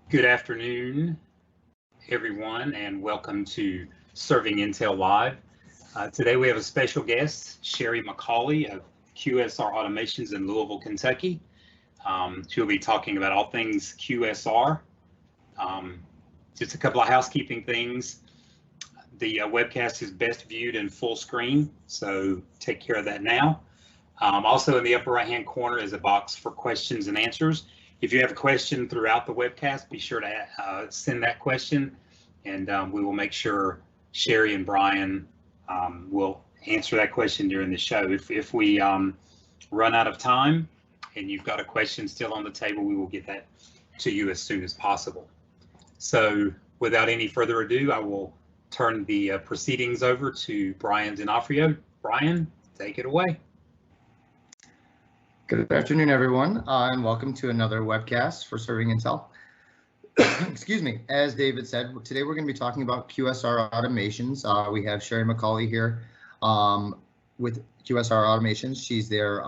Good afternoon, everyone, and welcome to ServingIntel Live. Today we have a special guest, Shari McCauley of QSR Automations in Louisville, Kentucky. She'll be talking about all things QSR. Just a couple of housekeeping things. The webcast is best viewed in full screen, so take care of that now. Also in the upper right-hand corner is a box for questions and answers. If you have a question throughout the webcast, be sure to send that question, and we will make sure Shari and Brian will answer that question during the show. If we run out of time and you've got a question still on the table, we will get that to you as soon as possible. So without any further ado, I will turn the proceedings over to Brian D'Onofrio. Brian, take it away. Good afternoon, everyone, and welcome to another webcast for ServingIntel. Excuse me. As David said, today we're going to be talking about QSR Automations. We have Shari McCauley here with QSR Automations. She's their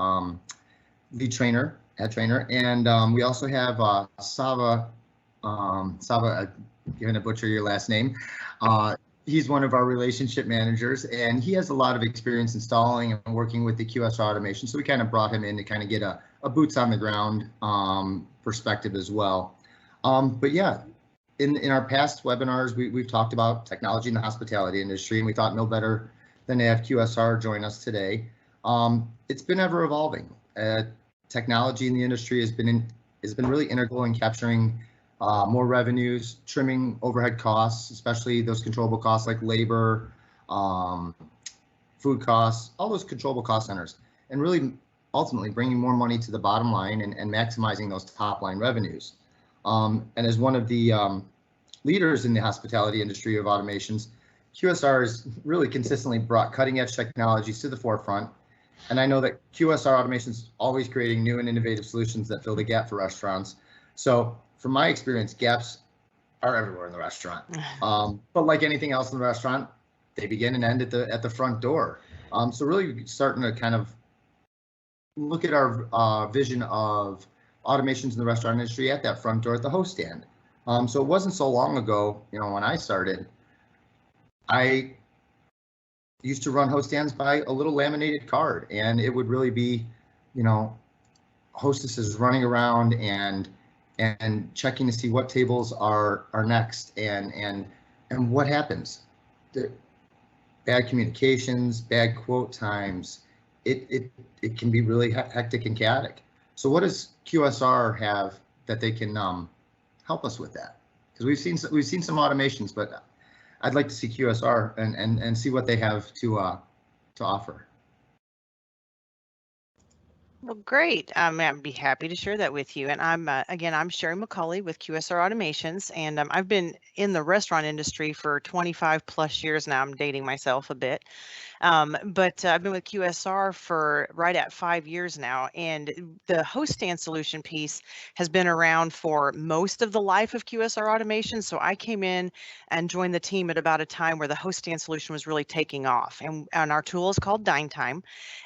lead trainer, head trainer, and we also have Sava. I'm going to butcher your last name. He's one of our relationship managers, and he has a lot of experience installing and working with the QSR automation. So we kind of brought him in to kind of get a boots on the ground perspective as well. But yeah, in our past webinars, we've talked about technology in the hospitality industry, and we thought no better than to have QSR join us today. It's been ever evolving. Technology in the industry has been really integral in capturing more revenues, trimming overhead costs, especially those controllable costs like labor, food costs, all those controllable cost centers, and really ultimately bringing more money to the bottom line and maximizing those top line revenues. And as one of the leaders in the hospitality industry of automations, QSR has really consistently brought cutting edge technologies to the forefront. And I know that QSR Automations is always creating new and innovative solutions that fill the gap for restaurants. So from my experience, gaps are everywhere in the restaurant. But like anything else in the restaurant, they begin and end at the front door. So really starting to kind of look at our vision of automations in the restaurant industry at that front door at the host stand. So it wasn't so long ago, when I started, I used to run host stands by a little laminated card, and it would really be, hostesses running around and checking to see what tables are next and what happens. The bad communications, bad quote times, it can be really hectic and chaotic. So what does QSR have that they can help us with that? Because we've seen some automations, but I'd like to see QSR and see what they have to offer. Well, great. I'd be happy to share that with you. And I'm Shari McCauley with QSR Automations, and I've been in the restaurant industry for 25 plus years now. I'm dating myself a bit. But I've been with QSR for right at 5 years now, and the host stand solution piece has been around for most of the life of QSR Automation. So I came in and joined the team at about a time where the host stand solution was really taking off, and our tool is called DineTime.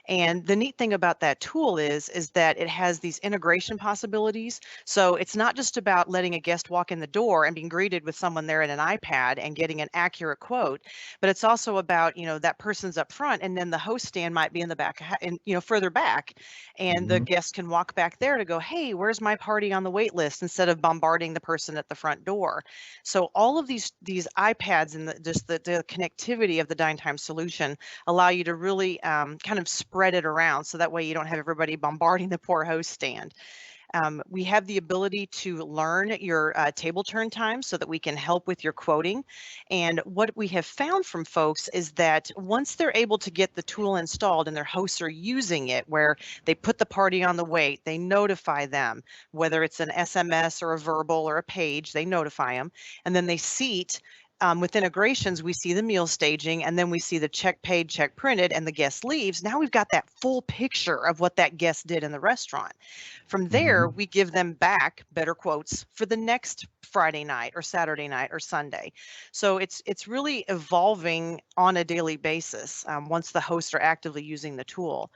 And the neat thing about that tool is that it has these integration possibilities. So it's not just about letting a guest walk in the door and being greeted with someone there in an iPad and getting an accurate quote, but it's also about, that person's up front, and then the host stand might be in the back and, further back, and the guest can walk back there to go, hey, where's my party on the wait list, instead of bombarding the person at the front door. So all of these iPads and the connectivity of the DineTime solution allow you to really kind of spread it around, so that way you don't have everybody bombarding the poor host stand. We have the ability to learn your table turn time so that we can help with your quoting. And what we have found from folks is that once they're able to get the tool installed and their hosts are using it, where they put the party on the wait, they notify them, whether it's an SMS or a verbal or a page, they notify them, and then they seat. With integrations, we see the meal staging, and then we see the check paid, check printed, and the guest leaves. Now we've got that full picture of what that guest did in the restaurant. From there, we give them back better quotes for the next Friday night or Saturday night or Sunday. So it's really evolving on a daily basis once the hosts are actively using the tool.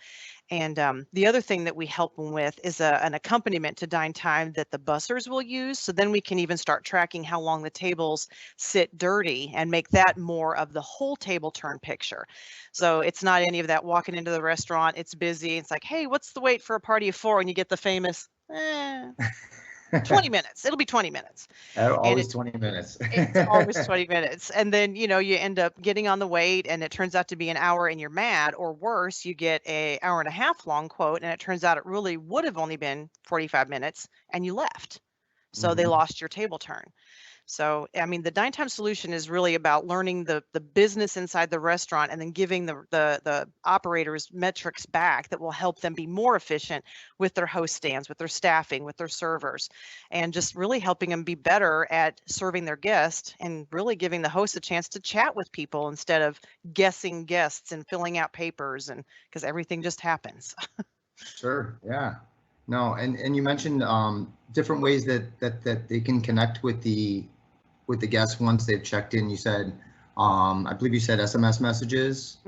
And the other thing that we help them with is an accompaniment to DineTime that the bussers will use. So then we can even start tracking how long the tables sit dirty and make that more of the whole table turn picture. So it's not any of that walking into the restaurant, it's busy. It's like, hey, what's the wait for a party of 4? And you get the famous, 20 minutes. It'll be 20 minutes. Always 20 minutes. It's always 20 minutes. And then, you end up getting on the wait and it turns out to be an hour and you're mad, or worse, you get an hour and a half long quote and it turns out it really would have only been 45 minutes and you left. So they lost your table turn. So, I mean, the DineTime solution is really about learning the business inside the restaurant and then giving the operators metrics back that will help them be more efficient with their host stands, with their staffing, with their servers, and just really helping them be better at serving their guests and really giving the host a chance to chat with people instead of guessing guests and filling out papers, and because everything just happens. Sure. Yeah. No, and you mentioned different ways that they can connect with the guests once they've checked in. You said, I believe you said SMS messages.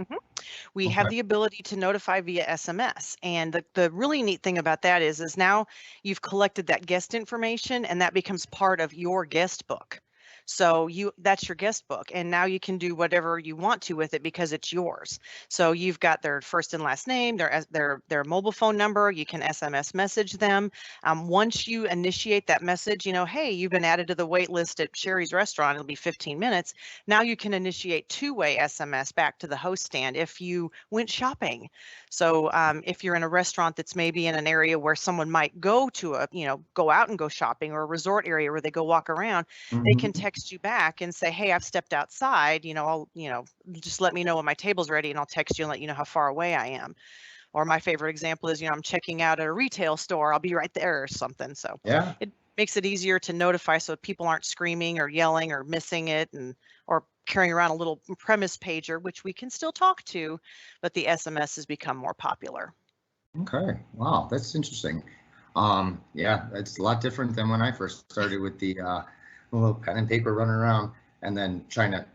We have the ability to notify via SMS. And the really neat thing about that is now you've collected that guest information and that becomes part of your guest book. So that's your guest book, and now you can do whatever you want to with it because it's yours. So you've got their first and last name, their mobile phone number. You can SMS message them. Once you initiate that message, hey, you've been added to the wait list at Shari's restaurant. It'll be 15 minutes. Now you can initiate two-way SMS back to the host stand if you went shopping. So if you're in a restaurant that's maybe in an area where someone might go to go out and go shopping, or a resort area where they go walk around, they can text you back and say, hey, I've stepped outside, I'll, just let me know when my table's ready and I'll text you and let you know how far away I am. Or my favorite example is, I'm checking out at a retail store, I'll be right there or something. So yeah, it makes it easier to notify so people aren't screaming or yelling or missing it, or carrying around a little premise pager, which we can still talk to, but the SMS has become more popular. Okay. Wow, that's interesting. Yeah, it's a lot different than when I first started with the little pen and paper running around and then trying to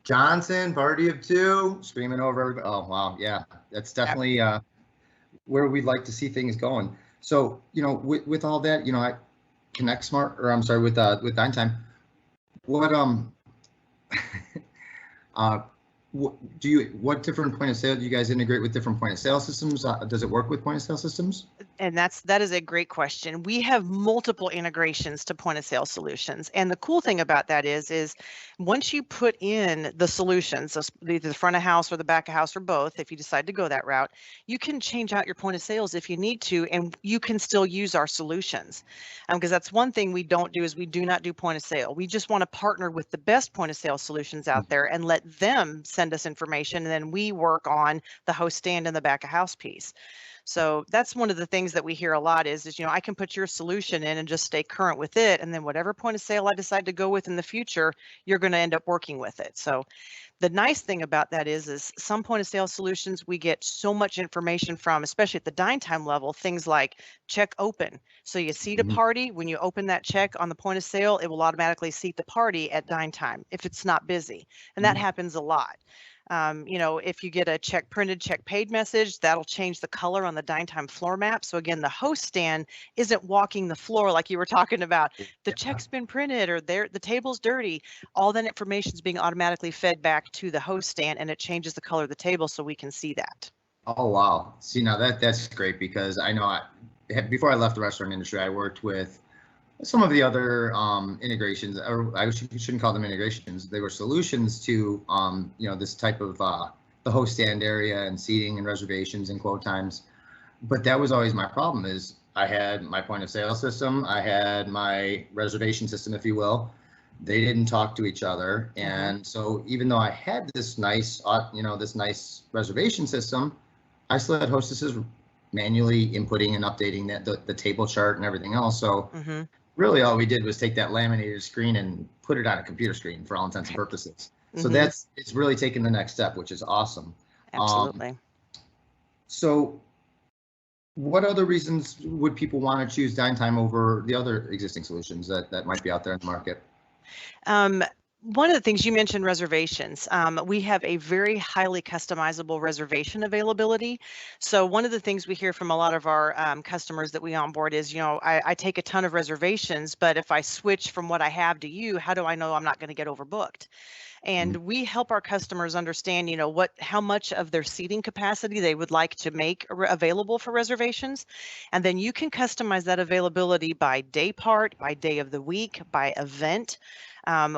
Johnson, party of 2, screaming over everybody. Oh, wow. Yeah, that's definitely where we'd like to see things going. So, with all that, I Connect Smart, or I'm sorry, with DineTime, what different point of sale do you guys integrate with different point of sale systems? Does it work with point of sale systems? And that is a great question. We have multiple integrations to point of sale solutions. And the cool thing about that is once you put in the solutions, so either the front of house or the back of house or both, if you decide to go that route, you can change out your point of sales if you need to, and you can still use our solutions. Because that's one thing we don't do, is we do not do point of sale. We just want to partner with the best point of sale solutions out there and let them send us information, and then we work on the host stand and the back of house piece. So that's one of the things that we hear a lot is I can put your solution in and just stay current with it, and then whatever point of sale I decide to go with in the future, you're going to end up working with it. So the nice thing about that is some point of sale solutions we get so much information from, especially at the DineTime level, things like check open. So you seat a party, when you open that check on the point of sale, it will automatically seat the party at DineTime if it's not busy. And that happens a lot. If you get a check printed, check paid message, that'll change the color on the DineTime floor map. So again, the host stand isn't walking the floor like you were talking about. The check's been printed, or the table's dirty. All that information is being automatically fed back to the host stand, and it changes the color of the table so we can see that. Oh, wow. See, now that's great, because I know before I left the restaurant industry, I worked with some of the other integrations, or I shouldn't call them integrations. They were solutions to, this type of the host stand area and seating and reservations and quote times. But that was always my problem, is I had my point of sale system, I had my reservation system, if you will. They didn't talk to each other. And so even though I had this nice, this nice reservation system, I still had hostesses manually inputting and updating the table chart and everything else. So really all we did was take that laminated screen and put it on a computer screen for all intents and purposes. So it's really taking the next step, which is awesome. Absolutely. So what other reasons would people want to choose DineTime over the other existing solutions that might be out there in the market? One of the things you mentioned, reservations. We have a very highly customizable reservation availability. So one of the things we hear from a lot of our customers that we onboard is, I take a ton of reservations, but if I switch from what I have to you, how do I know I'm not going to get overbooked? And we help our customers understand, how much of their seating capacity they would like to make available for reservations. And then you can customize that availability by day part, by day of the week, by event.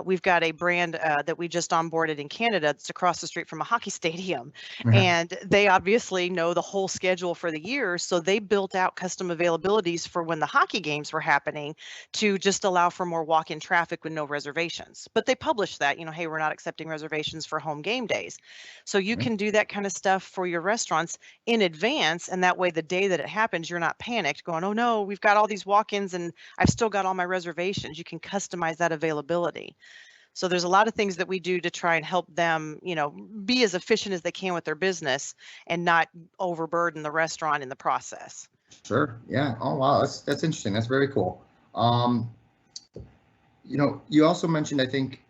We've got a brand that we just onboarded in Canada. That's across the street from a hockey stadium. And they obviously know the whole schedule for the year. So they built out custom availabilities for when the hockey games were happening to just allow for more walk-in traffic with no reservations. But they published that, hey, we're not accepting reservations for home game days. So you can do that kind of stuff for your restaurants in advance. And that way, the day that it happens, you're not panicked going, oh no, we've got all these walk-ins and I've still got all my reservations. You can customize that availability. So there's a lot of things that we do to try and help them, be as efficient as they can with their business and not overburden the restaurant in the process. Sure. Yeah. Oh, wow. That's interesting. That's very cool. You also mentioned, I think,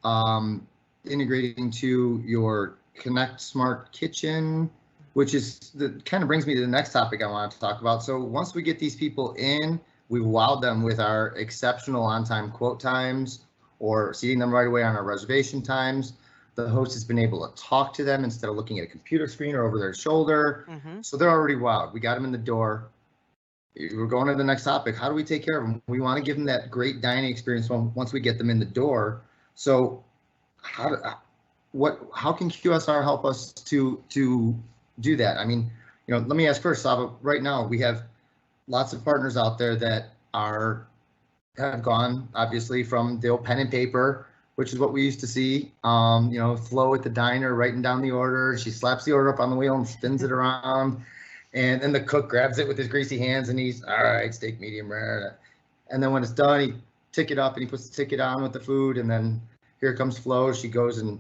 integrating to your Connect Smart Kitchen, which is kind of brings me to the next topic I want to talk about. So once we get these people in, we've wowed them with our exceptional on-time quote times or seating them right away on our reservation times. The host has been able to talk to them instead of looking at a computer screen or over their shoulder. So they're already wowed. We got them in the door. We're going to the next topic. How do we take care of them? We want to give them that great dining experience once we get them in the door. So how can QSR help us to do that? I mean, let me ask first, Saba, right now we have lots of partners out there that have gone obviously from the old pen and paper, which is what we used to see, Flo at the diner writing down the order. She slaps the order up on the wheel and spins it around. And then the cook grabs it with his greasy hands and he's, all right, steak medium rare. And then when it's done, he tick it up and he puts the ticket on with the food. And then here comes Flo. She goes and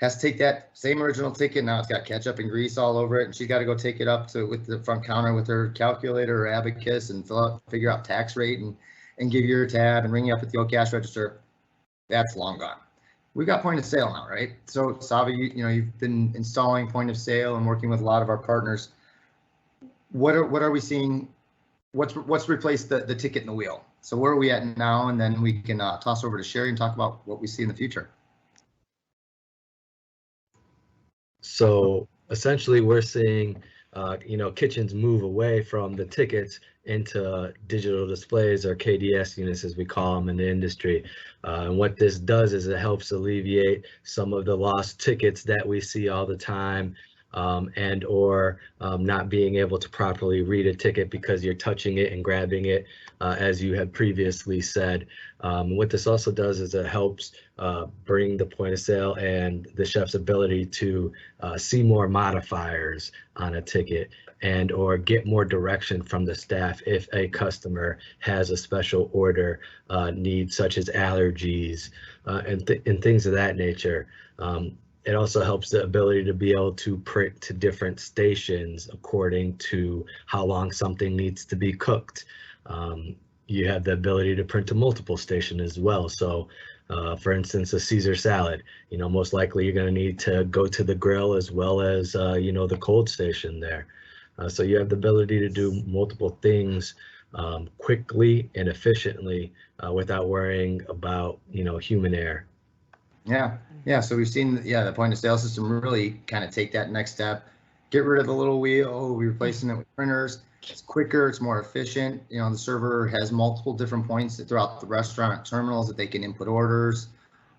has to take that same original ticket. Now it's got ketchup and grease all over it. And she's got to go take it up with the front counter with her calculator or abacus and figure out tax rate and give you your tab and ring you up with the old cash register. That's long gone. We've got point of sale now, right? So Saba, you've been installing point of sale and working with a lot of our partners. What are we seeing? What's replaced the ticket and the wheel? So where are we at now? And then we can toss over to Shari and talk about what we see in the future. So essentially, we're seeing kitchens move away from the tickets into digital displays, or KDS units as we call them in the industry. And what this does is it helps alleviate some of the lost tickets that we see all the time. Or not being able to properly read a ticket because you're touching it and grabbing it, as you had previously said. What this also does is it helps bring the point of sale and the chef's ability to see more modifiers on a ticket and or get more direction from the staff if a customer has a special order need, such as allergies and things of that nature. It also helps the ability to be able to print to different stations according to how long something needs to be cooked. You have the ability to print to multiple stations as well. So for instance, a Caesar salad, most likely you're going to need to go to the grill as well as, the cold station there. So you have the ability to do multiple things quickly and efficiently without worrying about, human error. Yeah. So we've seen, the point of sale system really kind of take that next step, get rid of the little wheel, we're replacing it with printers. It's quicker, it's more efficient. The server has multiple different points throughout the restaurant terminals that they can input orders.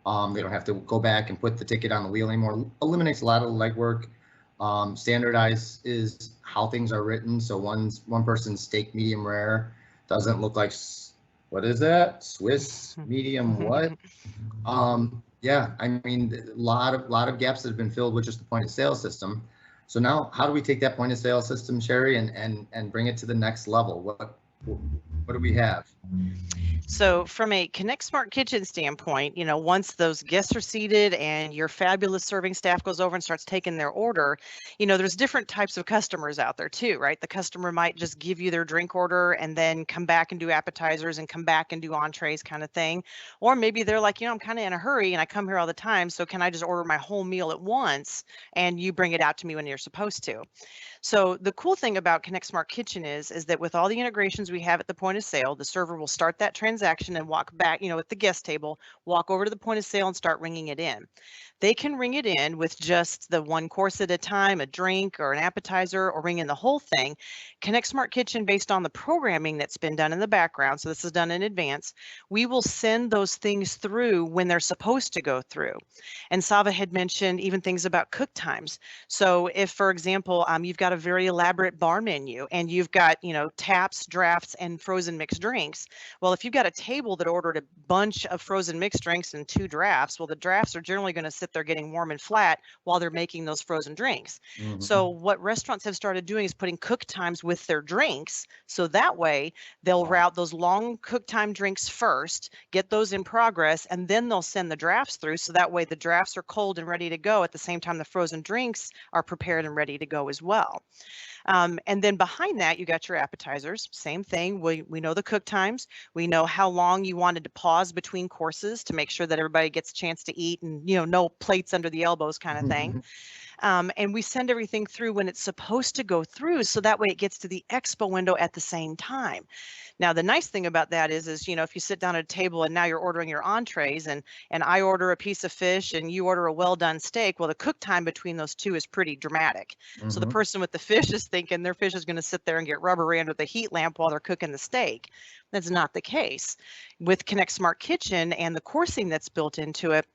They don't have to go back and put the ticket on the wheel anymore. Eliminates a lot of the legwork. Standardize is how things are written. So one person's steak medium rare doesn't look like, what is that? Swiss medium what? Yeah, I mean, a lot of gaps that have been filled with just the point of sale system. So now, how do we take that point of sale system, Shari, and bring it to the next level? What do we have? So from a Connect Smart Kitchen standpoint, once those guests are seated and your fabulous serving staff goes over and starts taking their order, there's different types of customers out there too, right? The customer might just give you their drink order and then come back and do appetizers and come back and do entrees kind of thing. Or maybe they're like, I'm kind of in a hurry and I come here all the time, so can I just order my whole meal at once and you bring it out to me when you're supposed to? So the cool thing about Connect Smart Kitchen is that with all the integrations we have at the point of sale, the server will start that transaction and walk back, at the guest table, walk over to the point of sale and start ringing it in. They can ring it in with just the one course at a time, a drink or an appetizer, or ring in the whole thing. Connect Smart Kitchen, based on the programming that's been done in the background, so this is done in advance, we will send those things through when they're supposed to go through. And Sava had mentioned even things about cook times. So if, for example, you've got a very elaborate bar menu and you've got, taps, drafts, and frozen mixed drinks. Well, if you've got a table that ordered a bunch of frozen mixed drinks and 2 drafts, well, the drafts are generally going to sit there getting warm and flat while they're making those frozen drinks. Mm-hmm. So what restaurants have started doing is putting cook times with their drinks. So that way they'll route those long cook time drinks first, get those in progress, and then they'll send the drafts through. So that way the drafts are cold and ready to go at the same time the frozen drinks are prepared and ready to go as well. And then behind that, you got your appetizers. Same thing. We know the cook times. We know how long you wanted to pause between courses to make sure that everybody gets a chance to eat and, no plates under the elbows kind of thing. And we send everything through when it's supposed to go through, so that way it gets to the expo window at the same time. Now, the nice thing about that is if you sit down at a table and now you're ordering your entrees and I order a piece of fish and you order a well-done steak, well, the cook time between those two is pretty dramatic. Mm-hmm. So the person with the fish is thinking their fish is going to sit there and get rubbery under the heat lamp while they're cooking the steak. That's not the case. With Connect Smart Kitchen and the coursing that's built into it,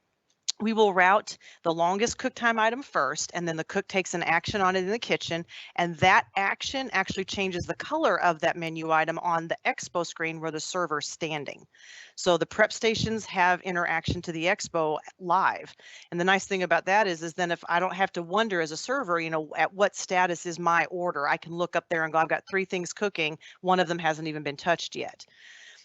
we will route the longest cook time item first, and then the cook takes an action on it in the kitchen, and that action actually changes the color of that menu item on the expo screen where the server's standing. So the prep stations have interaction to the expo live. And the nice thing about that is then if I don't have to wonder as a server, at what status is my order, I can look up there and go, I've got 3 things cooking. One of them hasn't even been touched yet.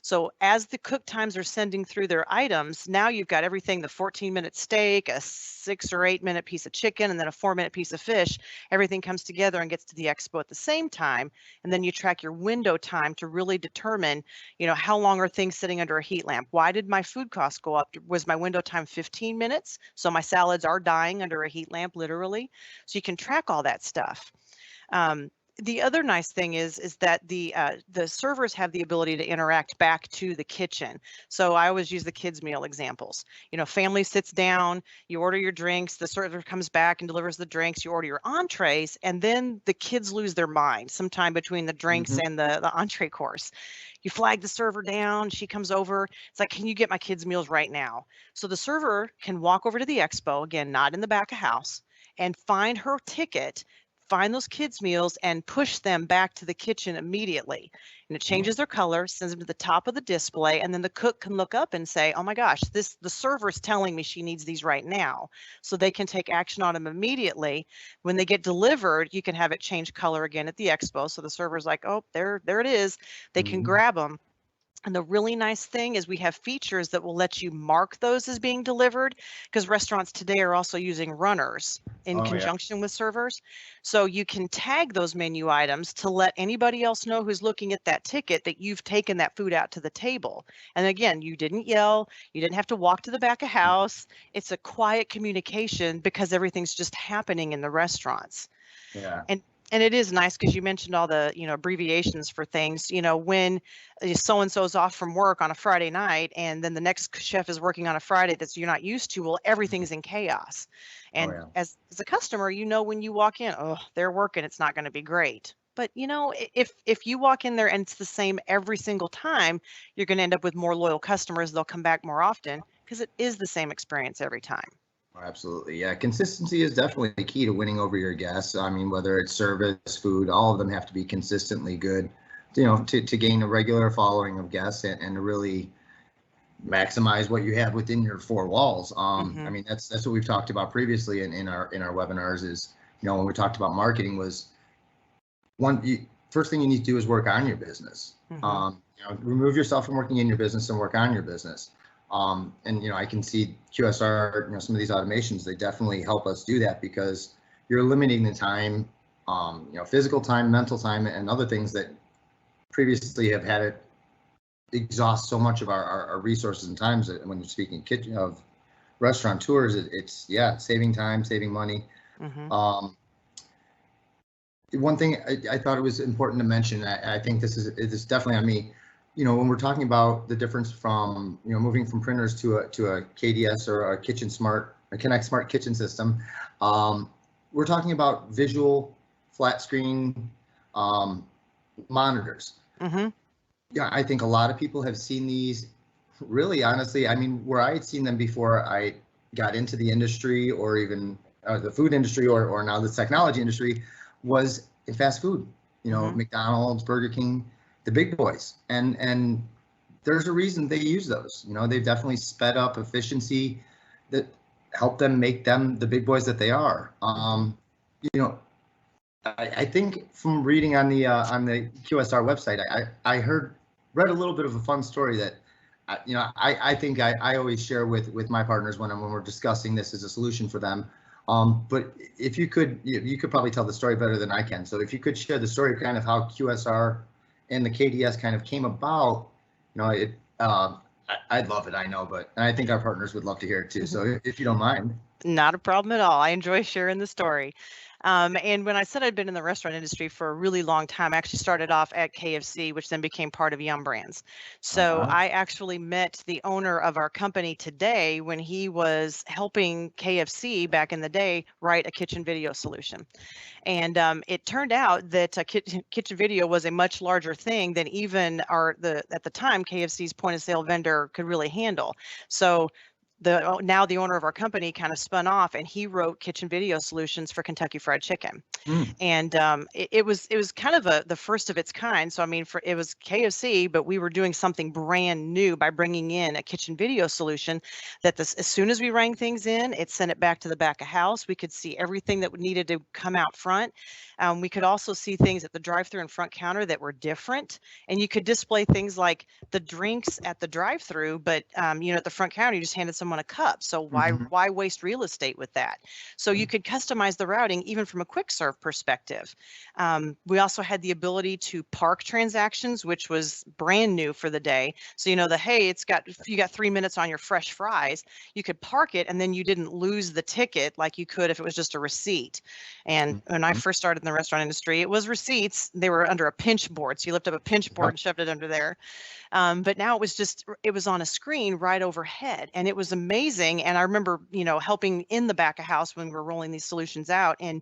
So as the cook times are sending through their items, now you've got everything, the 14-minute steak, a 6 or 8 minute piece of chicken, and then a 4-minute piece of fish. Everything comes together and gets to the expo at the same time. And then you track your window time to really determine, how long are things sitting under a heat lamp? Why did my food cost go up? Was my window time 15 minutes? So my salads are dying under a heat lamp, literally. So you can track all that stuff. The other nice thing is that the servers have the ability to interact back to the kitchen. So I always use the kids' meal examples. Family sits down, you order your drinks, the server comes back and delivers the drinks, you order your entrees, and then the kids lose their mind sometime between the drinks and the entree course. You flag the server down, she comes over, it's like, can you get my kids' meals right now? So the server can walk over to the expo, again, not in the back of house, and find her ticket, find those kids' meals and push them back to the kitchen immediately. And it changes their color, sends them to the top of the display, and then the cook can look up and say, oh my gosh, the server's telling me she needs these right now. So they can take action on them immediately. When they get delivered, you can have it change color again at the expo. So the server's like, oh, there it is. They can grab them. And the really nice thing is we have features that will let you mark those as being delivered, because restaurants today are also using runners in conjunction with servers. So you can tag those menu items to let anybody else know who's looking at that ticket that you've taken that food out to the table. And again, you didn't yell, you didn't have to walk to the back of house. It's a quiet communication because everything's just happening in the restaurants. Yeah. And it is nice because you mentioned all the, abbreviations for things, when so-and-so's off from work on a Friday night and then the next chef is working on a Friday that you're not used to, well, everything's in chaos. And as a customer, when you walk in, oh, they're working, it's not going to be great. But, if you walk in there and it's the same every single time, you're going to end up with more loyal customers. They'll come back more often because it is the same experience every time. Absolutely. Yeah. Consistency is definitely the key to winning over your guests. I mean, whether it's service, food, all of them have to be consistently good, to gain a regular following of guests and to really maximize what you have within your 4 walls. I mean, that's what we've talked about previously in our webinars is, when we talked about marketing was first thing you need to do is work on your business. Remove yourself from working in your business and work on your business. And I can see QSR, some of these automations, they definitely help us do that, because you're limiting the time, physical time, mental time, and other things that previously have had it exhaust so much of our resources and times. When you're speaking of restaurateurs, it's saving time, saving money. One thing I thought it was important to mention, I think this is definitely on me, when we're talking about the difference from, moving from printers to a KDS or a Connect Smart Kitchen system, we're talking about visual flat screen monitors. Yeah, I think a lot of people have seen these. Really, honestly, I mean, where I had seen them before I got into the industry, or even the food industry, or now the technology industry, was in fast food. McDonald's, Burger King, the big boys, and there's a reason they use those. They've definitely sped up efficiency that helped them make them the big boys that they are. I think from reading on the QSR website, I read a little bit of a fun story that I think I always share with my partners when we're discussing this as a solution for them. But if you could probably tell the story better than I can. So if you could share the story, kind of how QSR and the KDS kind of came about, I'd love it. I know, but I think our partners would love to hear it too. So if you don't mind. Not a problem at all. I enjoy sharing the story. And when I said I'd been in the restaurant industry for a really long time, I actually started off at KFC, which then became part of Yum Brands. So I actually met the owner of our company today when he was helping KFC back in the day write a kitchen video solution. And it turned out that kitchen video was a much larger thing than even at the time KFC's point of sale vendor could really handle. So now the owner of our company kind of spun off, and he wrote kitchen video solutions for Kentucky Fried Chicken. And it was kind of the first of its kind. So I mean, it was KFC, but we were doing something brand new by bringing in a kitchen video solution that as soon as we rang things in, it sent it back to the back of house. We could see everything that needed to come out front. We could also see things at the drive-thru and front counter that were different, and you could display things like the drinks at the drive-thru, but at the front counter you just handed someone a cup. So why waste real estate with that? So you could customize the routing even from a quick serve perspective. We also had the ability to park transactions, which was brand new for the day. So hey, you got 3 minutes on your fresh fries, you could park it, and then you didn't lose the ticket like you could if it was just a receipt. And when I first started in the restaurant industry, it was receipts. They were under a pinch board. So you lift up a pinch board and shoved it under there. But now it was on a screen right overhead, and it was amazing. And I remember, helping in the back of house when we were rolling these solutions out, and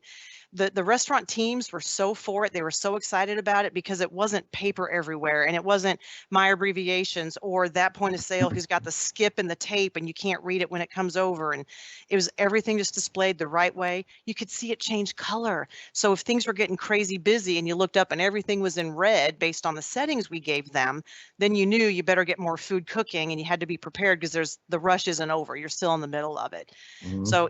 the restaurant teams were so for it. They were so excited about it because it wasn't paper everywhere, and it wasn't my abbreviations or that point of sale who's got the skip and the tape and you can't read it when it comes over. And it was everything just displayed the right way. You could see it change color. So if things were getting crazy busy and you looked up and everything was in red based on the settings we gave them, then you knew you better get more food cooking, and you had to be prepared because the rush isn't over. You're still in the middle of it. So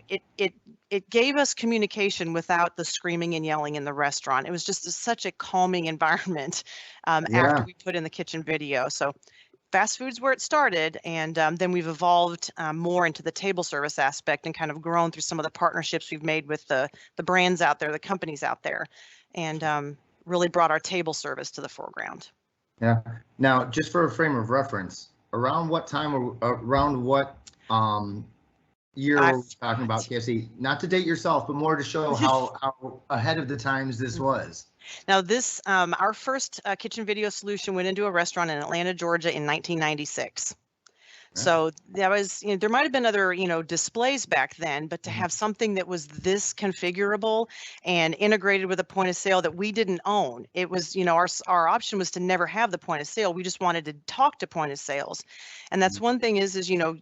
it gave us communication without the screaming and yelling in the restaurant. It was just such a calming environment after we put in the kitchen video. So fast food's where it started, and then we've evolved more into the table service aspect and kind of grown through some of the partnerships we've made with the brands out there, the companies out there, and really brought our table service to the foreground. Yeah. Now, just for a frame of reference, around what time or around what year we're talking about KFC? Not to date yourself, but more to show how ahead of the times this was. Now this, our first kitchen video solution went into a restaurant in Atlanta, Georgia in 1996. So that was, there might have been other, displays back then, but to have something that was this configurable and integrated with a point of sale that we didn't own, it was, our option was to never have the point of sale. We just wanted to talk to point of sales. And that's one thing is you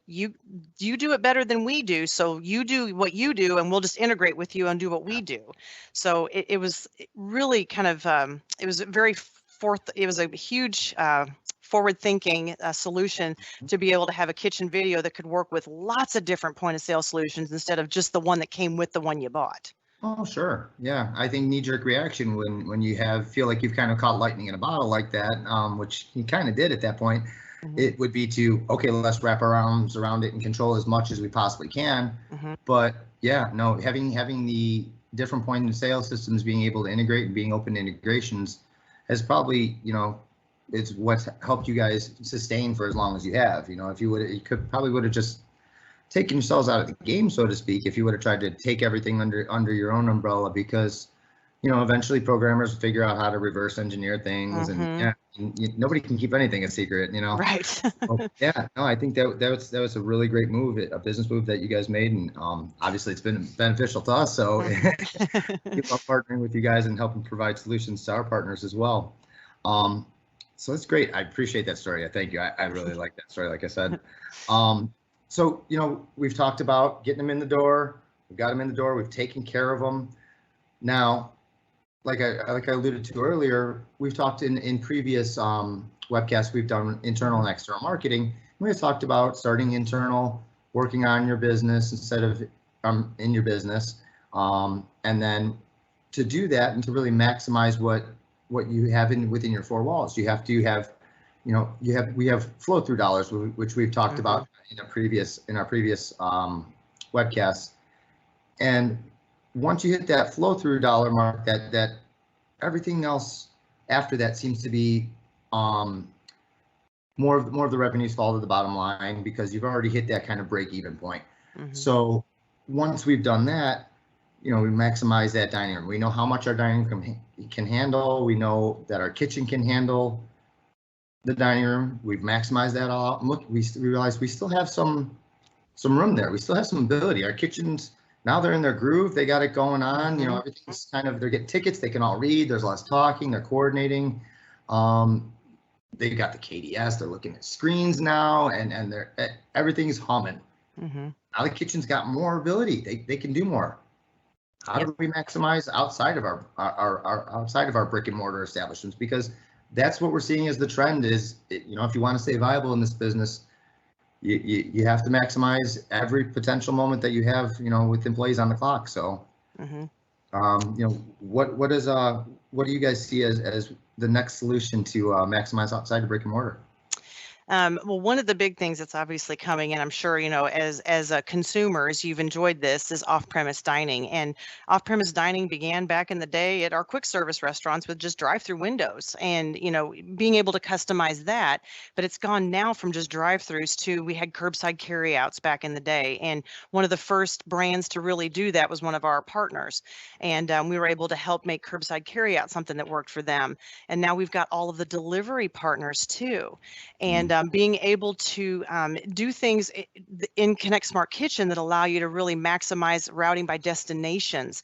do it better than we do. So you do what you do, and we'll just integrate with you and do what we do. So it was really kind of, it was a huge, forward-thinking solution to be able to have a kitchen video that could work with lots of different point-of-sale solutions instead of just the one that came with the one you bought. Oh, sure. Yeah, I think knee-jerk reaction when you feel like you've kind of caught lightning in a bottle like that, which you kind of did at that point, it would be to, okay, let's wrap our arms around it and control as much as we possibly can. But yeah, no, having the different point of sale systems being able to integrate and being open to integrations has probably, it's what's helped you guys sustain for as long as you have. If you would have just taken yourselves out of the game, so to speak, if you would have tried to take everything under your own umbrella, because eventually programmers figure out how to reverse engineer things, and nobody can keep anything a secret, Right. So, yeah, no, I think that was a really great move, a business move that you guys made, and obviously it's been beneficial to us. So keep on partnering with you guys and helping provide solutions to our partners as well. So that's great. I appreciate that story. Thank you. I really like that story, like I said. So, we've talked about getting them in the door. We've got them in the door. We've taken care of them. Now, like I alluded to earlier, we've talked in previous webcasts, we've done internal and external marketing. We've talked about starting internal, working on your business instead of in your business. And then to do that and to really maximize what you have within your four walls, you have to have, we have flow through dollars, which we've talked about in our previous webcasts. And once you hit that flow through dollar mark, that everything else after that seems to be more of the revenues fall to the bottom line, because you've already hit that kind of break even point. So once we've done that, we maximize that dining room. We know how much our dining room can handle. We know that our kitchen can handle the dining room. We've maximized that all out. And look, we realize we still have some room there. We still have some ability. Our kitchens, now they're in their groove. They got it going on. Everything's they're getting tickets. They can all read. There's less talking. They're coordinating. They've got the KDS. They're looking at screens now, and everything's humming. Now the kitchen's got more ability. They can do more. How do we maximize outside of our brick and mortar establishments? Because that's what we're seeing as the trend is, if you want to stay viable in this business, you have to maximize every potential moment that you have, with employees on the clock. So, what do you guys see as the next solution to maximize outside of brick and mortar? Well, one of the big things that's obviously coming, and I'm sure, as consumers, you've enjoyed this, is off-premise dining. And off-premise dining began back in the day at our quick service restaurants with just drive-through windows and, being able to customize that. But it's gone now from just drive-throughs to, we had curbside carryouts back in the day. And one of the first brands to really do that was one of our partners. And we were able to help make curbside carryout something that worked for them. And now we've got all of the delivery partners too. And being able to do things in Connect Smart Kitchen that allow you to really maximize routing by destinations,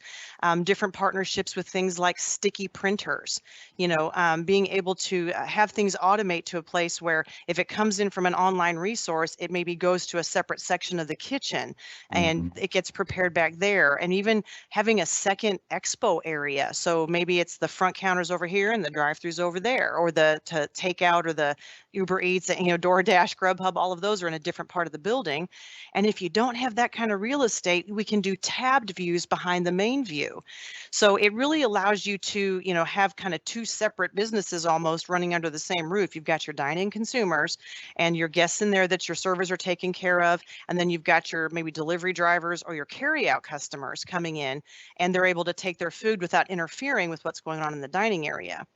different partnerships with things like sticky printers, being able to have things automate to a place where if it comes in from an online resource, it maybe goes to a separate section of the kitchen and it gets prepared back there. And even having a second expo area. So maybe it's the front counters over here and the drive-throughs over there, or the takeout or the Uber Eats, DoorDash, Grubhub, all of those are in a different part of the building. And if you don't have that kind of real estate, we can do tabbed views behind the main view. So it really allows you to, have kind of two separate businesses almost running under the same roof. You've got your dine-in consumers and your guests in there that your servers are taking care of. And then you've got your maybe delivery drivers or your carry-out customers coming in, and they're able to take their food without interfering with what's going on in the dining area.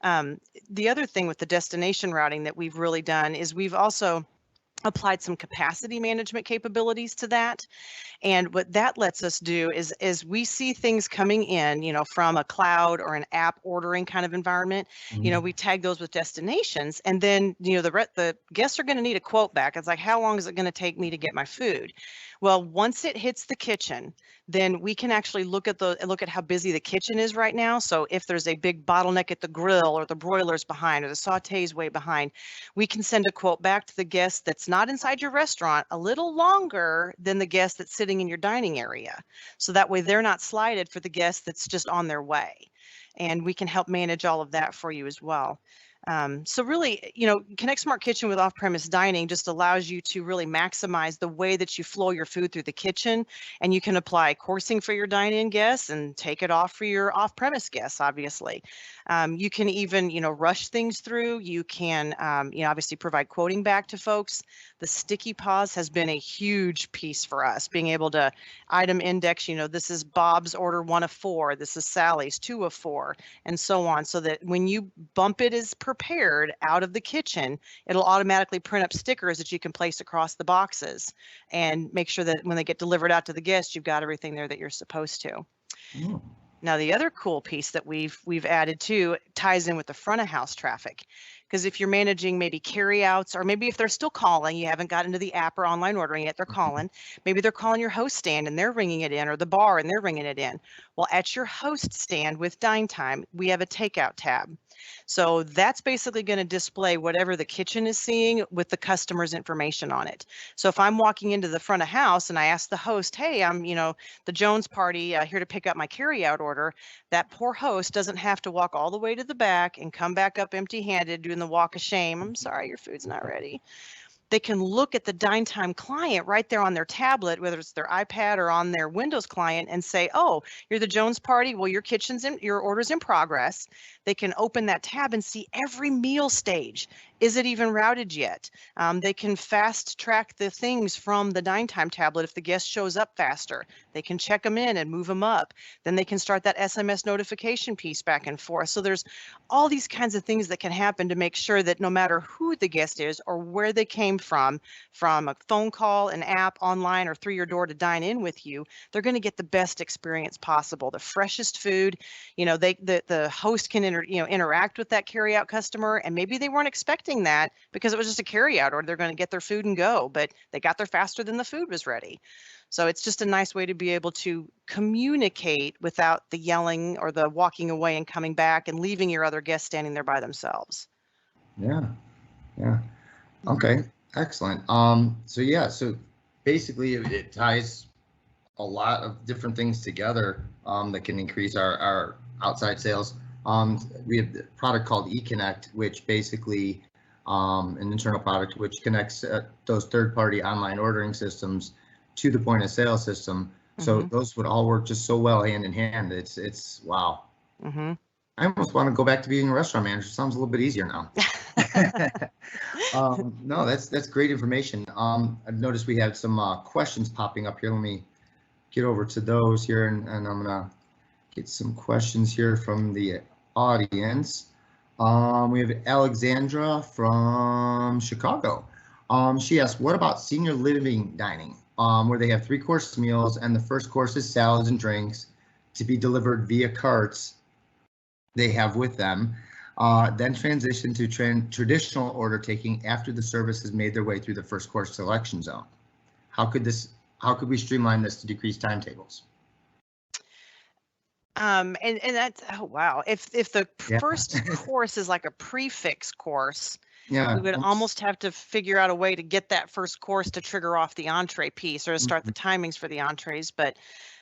The other thing with the destination routing that we've really done is we've also applied some capacity management capabilities to that. And what that lets us do is we see things coming in, from a cloud or an app ordering kind of environment. We tag those with destinations, and then, the guests are going to need a quote back. It's like, how long is it going to take me to get my food? Well, once it hits the kitchen, then we can actually look at how busy the kitchen is right now. So if there's a big bottleneck at the grill, or the broiler's behind, or the sauté's way behind, we can send a quote back to the guest that's not inside your restaurant a little longer than the guest that's sitting in your dining area. So that way they're not slighted for the guest that's just on their way. And we can help manage all of that for you as well. So really, Connect Smart Kitchen with off-premise dining just allows you to really maximize the way that you flow your food through the kitchen, and you can apply coursing for your dine-in guests and take it off for your off-premise guests, obviously. You can even, rush things through. You can, obviously provide quoting back to folks. The sticky pause has been a huge piece for us, being able to item index, this is Bob's order 1 of 4, this is Sally's 2 of 4, and so on, so that when you bump it as prepared out of the kitchen, it'll automatically print up stickers that you can place across the boxes and make sure that when they get delivered out to the guests, you've got everything there that you're supposed to. Oh. Now, the other cool piece that we've added too ties in with the front of house traffic. Because if you're managing maybe carryouts, or maybe if they're still calling, you haven't got into the app or online ordering yet, they're calling. Maybe they're calling your host stand and they're ringing it in, or the bar and they're ringing it in. Well, at your host stand with DineTime, we have a takeout tab. So that's basically going to display whatever the kitchen is seeing with the customer's information on it. So if I'm walking into the front of house and I ask the host, hey, I'm, the Jones party here to pick up my carryout order, that poor host doesn't have to walk all the way to the back and come back up empty-handed doing the walk of shame. I'm sorry, your food's not ready. They can look at the DineTime client right there on their tablet, whether it's their iPad or on their Windows client, and say, oh, you're the Jones party. Well, your your order's in progress. They can open that tab and see every meal stage. Is it even routed yet? They can fast track the things from the DineTime tablet if the guest shows up faster. They can check them in and move them up. Then they can start that SMS notification piece back and forth. So there's all these kinds of things that can happen to make sure that no matter who the guest is or where they came from a phone call, an app, online, or through your door to dine in with you, they're going to get the best experience possible, the freshest food. The host can interact with that carryout customer, and maybe they weren't expecting that because it was just a carryout, or they're going to get their food and go, but they got there faster than the food was ready. So it's just a nice way to be able to communicate without the yelling or the walking away and coming back and leaving your other guests standing there by themselves. Yeah. Okay, excellent. So basically it ties a lot of different things together that can increase our outside sales. We have a product called eConnect, which basically an internal product which connects those third-party online ordering systems to the point of sale system. So those would all work just so well hand in hand. It's wow. I almost want to go back to being a restaurant manager. Sounds a little bit easier now. No, that's great information. I've noticed we have some questions popping up here. Let me get over to those here, and I'm gonna get some questions here from the audience. We have Alexandra from Chicago. She asked, what about senior living dining, where they have 3-course meals and the first course is salads and drinks to be delivered via carts they have with them, then transition to traditional order taking after the service has made their way through the first course selection zone? How could we streamline this to decrease timetables? And that's, oh wow, if the first course is like a prefix course, we would almost have to figure out a way to get that first course to trigger off the entree piece or to start the timings for the entrees. But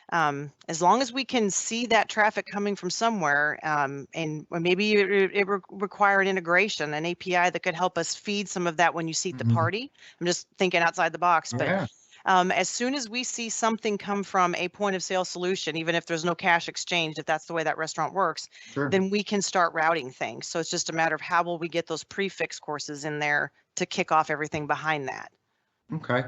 as long as we can see that traffic coming from somewhere, and maybe it require an integration, an API that could help us feed some of that when you seat the party. I'm just thinking outside the box, but as soon as we see something come from a point of sale solution, even if there's no cash exchange, if that's the way that restaurant works, then we can start routing things. So it's just a matter of how will we get those prefix courses in there to kick off everything behind that. Okay.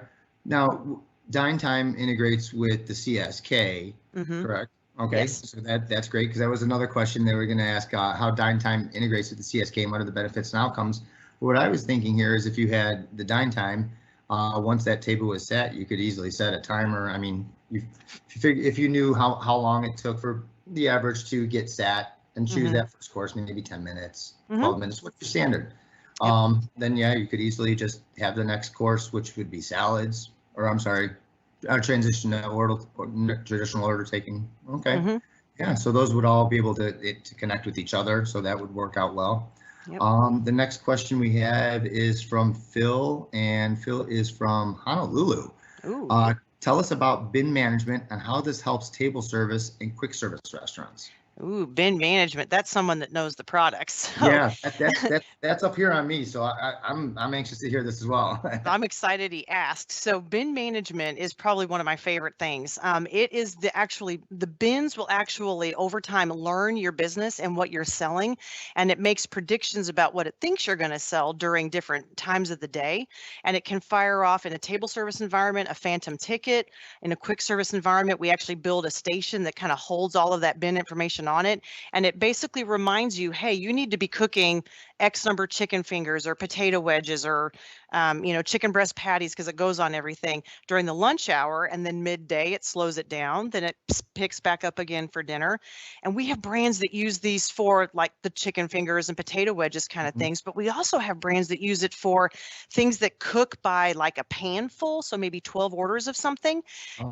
Now, DineTime integrates with the CSK, correct? Okay, yes. So that's great, because that was another question they were going to ask, how DineTime integrates with the CSK and what are the benefits and outcomes. What I was thinking here is if you had the DineTime, once that table was set, you could easily set a timer. I mean, if you knew how long it took for the average to get sat and choose that first course, maybe 10 minutes, 12 minutes, what's your standard? Then yeah, you could easily just have the next course, which would be salads, or I'm sorry, transition to traditional order taking. Okay. Yeah, so those would all be able to connect with each other, so that would work out well. The next question we have is from Phil, and Phil is from Honolulu. Tell us about bin management and how this helps table service and quick service restaurants. Ooh, bin management. That's someone that knows the products. So Yeah, that's up here on me. So I'm anxious to hear this as well. I'm excited he asked. So bin management is probably one of my favorite things. It is the bins will actually over time learn your business and what you're selling, and it makes predictions about what it thinks you're going to sell during different times of the day. And it can fire off in a table service environment, a phantom ticket. In a quick service environment, we actually build a station that kind of holds all of that bin information on it. And it basically reminds you, hey, you need to be cooking X number chicken fingers or potato wedges or chicken breast patties, because it goes on everything during the lunch hour, and then midday it slows it down. Then it picks back up again for dinner. And we have brands that use these for like the chicken fingers and potato wedges kind of things, but we also have brands that use it for things that cook by like a pan full, so maybe 12 orders of something.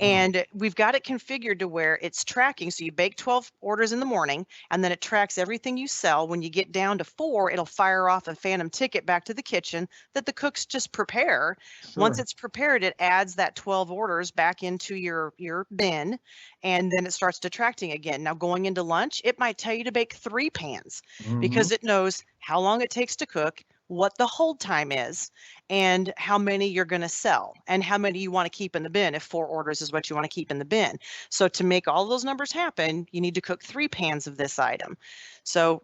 And we've got it configured to where it's tracking. So you bake 12 orders in the morning, and then it tracks everything you sell. When you get down to 4, it'll fire off a phantom ticket back to the kitchen that the cooks just prepare. Sure. Once it's prepared, it adds that 12 orders back into your bin, and then it starts detracting again. Now going into lunch, it might tell you to bake 3 pans because it knows how long it takes to cook, what the hold time is, and how many you're going to sell and how many you want to keep in the bin if 4 orders is what you want to keep in the bin. So to make all those numbers happen, you need to cook 3 pans of this item. So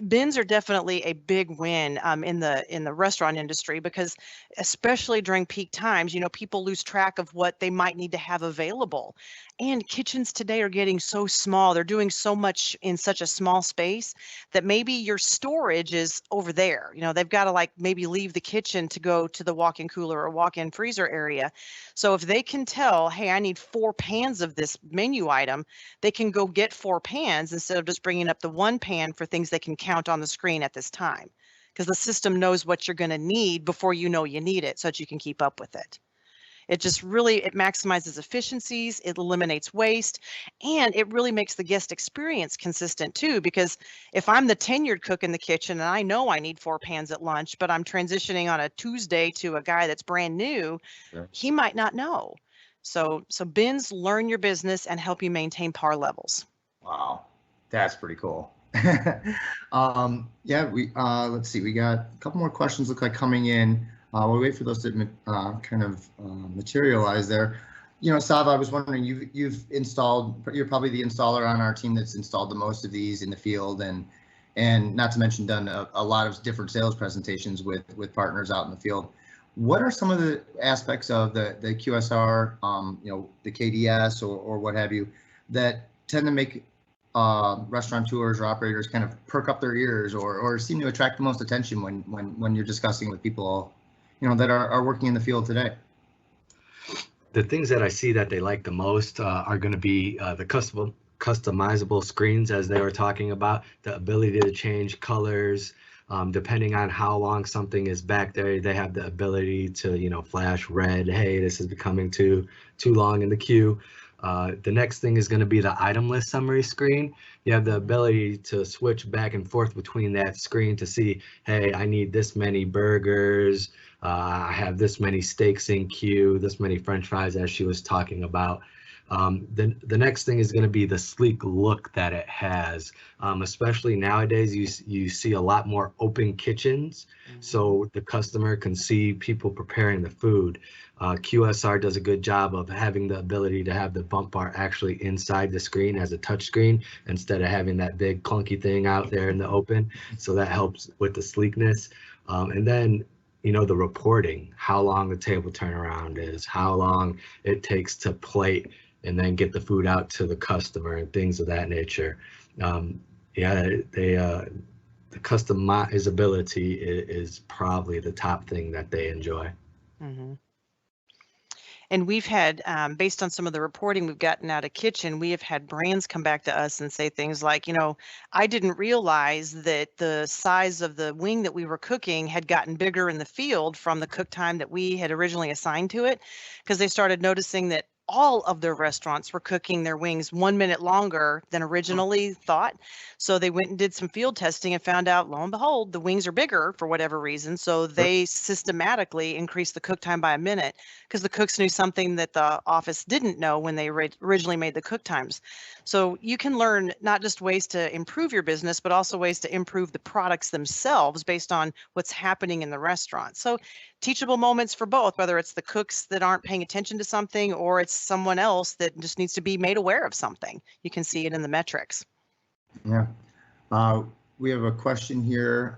bins are definitely a big win in the restaurant industry, because especially during peak times, people lose track of what they might need to have available. And kitchens today are getting so small. They're doing so much in such a small space that maybe your storage is over there. They've got to like maybe leave the kitchen to go to the walk-in cooler or walk-in freezer area. So if they can tell, hey, I need 4 pans of this menu item, they can go get 4 pans instead of just bringing up the 1 pan for things they can count on the screen at this time, because the system knows what you're going to need before you know you need it, so that you can keep up with it. It just really, it maximizes efficiencies, it eliminates waste, and it really makes the guest experience consistent too, because if I'm the tenured cook in the kitchen and I know I need 4 pans at lunch, but I'm transitioning on a Tuesday to a guy that's brand new, he might not know. So bins learn your business and help you maintain par levels. Wow, that's pretty cool. Yeah, let's see, we got a couple more questions look like coming in. We'll wait for those to kind of materialize there. Sav, I was wondering, you've installed, you're probably the installer on our team that's installed the most of these in the field, and not to mention done a lot of different sales presentations with partners out in the field. What are some of the aspects of the QSR, the KDS or what have you, that tend to make restaurateurs or operators kind of perk up their ears or seem to attract the most attention when you're discussing with people that are working in the field today? The things that I see that they like the most are going to be the customizable screens, as they were talking about, the ability to change colors. Depending on how long something is back there, they have the ability to, flash red. Hey, this is becoming too long in the queue. The next thing is going to be the item list summary screen. You have the ability to switch back and forth between that screen to see, hey, I need this many burgers. I have this many steaks in queue, this many French fries, as she was talking about. The next thing is going to be the sleek look that it has. Especially nowadays, you see a lot more open kitchens, so the customer can see people preparing the food. QSR does a good job of having the ability to have the bump bar actually inside the screen as a touch screen instead of having that big clunky thing out there in the open. So that helps with the sleekness. And then the reporting, how long the table turnaround is, how long it takes to plate and then get the food out to the customer and things of that nature. The customizability is probably the top thing that they enjoy. And we've had, based on some of the reporting we've gotten out of kitchen, we have had brands come back to us and say things like, I didn't realize that the size of the wing that we were cooking had gotten bigger in the field from the cook time that we had originally assigned to it, because they started noticing that all of their restaurants were cooking their wings 1 minute longer than originally thought. So they went and did some field testing and found out, lo and behold, the wings are bigger for whatever reason. So they systematically increased the cook time by a minute because the cooks knew something that the office didn't know when they originally made the cook times. So you can learn not just ways to improve your business, but also ways to improve the products themselves based on what's happening in the restaurant. So teachable moments for both, whether it's the cooks that aren't paying attention to something or it's someone else that just needs to be made aware of something. You can see it in the metrics. Yeah. We have a question here.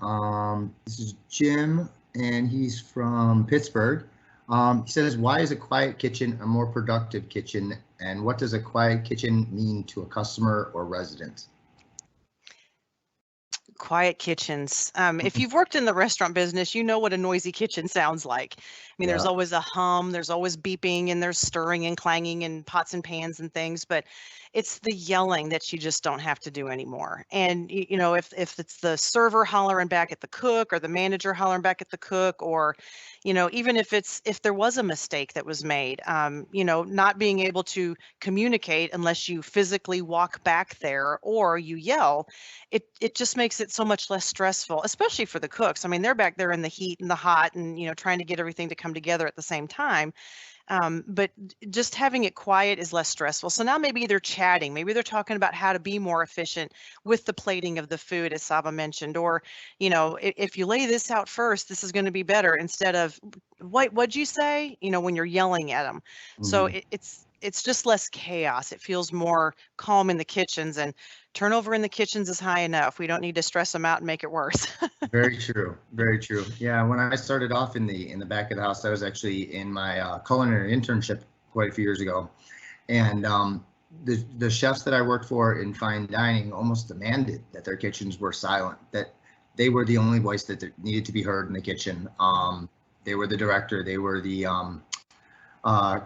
This is Jim, and he's from Pittsburgh. He says, why is a quiet kitchen a more productive kitchen? And what does a quiet kitchen mean to a customer or resident? Quiet kitchens. If you've worked in the restaurant business, you know what a noisy kitchen sounds like. I mean, there's always a hum, there's always beeping, and there's stirring and clanging and pots and pans and things, but it's the yelling that you just don't have to do anymore. And if it's the server hollering back at the cook or the manager hollering back at the cook, or even if there was a mistake that was made, not being able to communicate unless you physically walk back there or you yell, it just makes it so much less stressful, especially for the cooks. I mean, they're back there in the heat and the hot and trying to get everything to come together at the same time. But just having it quiet is less stressful. So now maybe they're chatting, maybe they're talking about how to be more efficient with the plating of the food, as Saba mentioned, or, if you lay this out first, this is going to be better, instead of what'd you say, when you're yelling at them. So it's just less chaos. It feels more calm in the kitchens, and turnover in the kitchens is high enough. We don't need to stress them out and make it worse. Very true. Very true. Yeah. When I started off in the back of the house, I was actually in my culinary internship quite a few years ago. And the chefs that I worked for in fine dining almost demanded that their kitchens were silent, that they were the only voice that needed to be heard in the kitchen. They were the director. They were the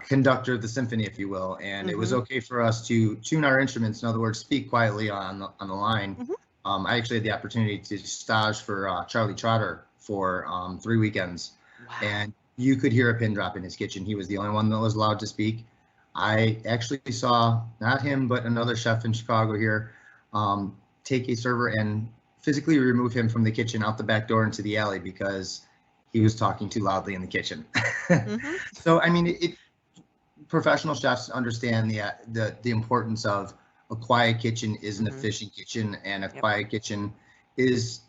conductor of the symphony, if you will, and it was okay for us to tune our instruments. In other words, speak quietly on the line. I actually had the opportunity to stage for Charlie Trotter for 3 weekends. Wow. And you could hear a pin drop in his kitchen. He was the only one that was allowed to speak. I actually saw, not him, but another chef in Chicago here, take a server and physically remove him from the kitchen out the back door into the alley because he was talking too loudly in the kitchen. So, I mean, professional chefs understand the importance of a quiet kitchen is an efficient kitchen, and a quiet kitchen is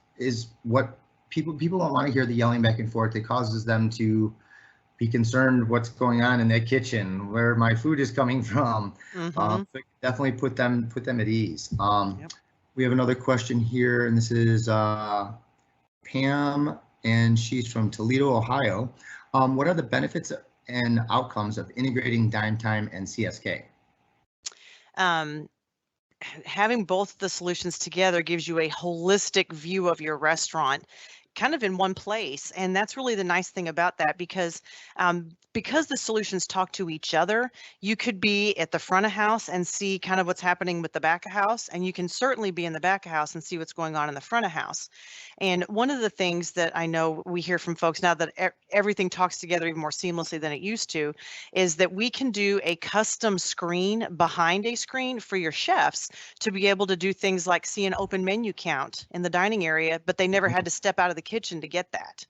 what people don't want to hear the yelling back and forth. It causes them to be concerned what's going on in that kitchen, where my food is coming from. So definitely put them at ease. We have another question here, and this is Pam, and she's from Toledo, Ohio. What are the benefits and outcomes of integrating DineTime and CSK? Having both the solutions together gives you a holistic view of your restaurant kind of in one place. And that's really the nice thing about that, because the solutions talk to each other. You could be at the front of house and see kind of what's happening with the back of house, and you can certainly be in the back of house and see what's going on in the front of house. And one of the things that I know we hear from folks now that everything talks together even more seamlessly than it used to is that we can do a custom screen behind a screen for your chefs to be able to do things like see an open menu count in the dining area, but they never had to step out of the kitchen to get that.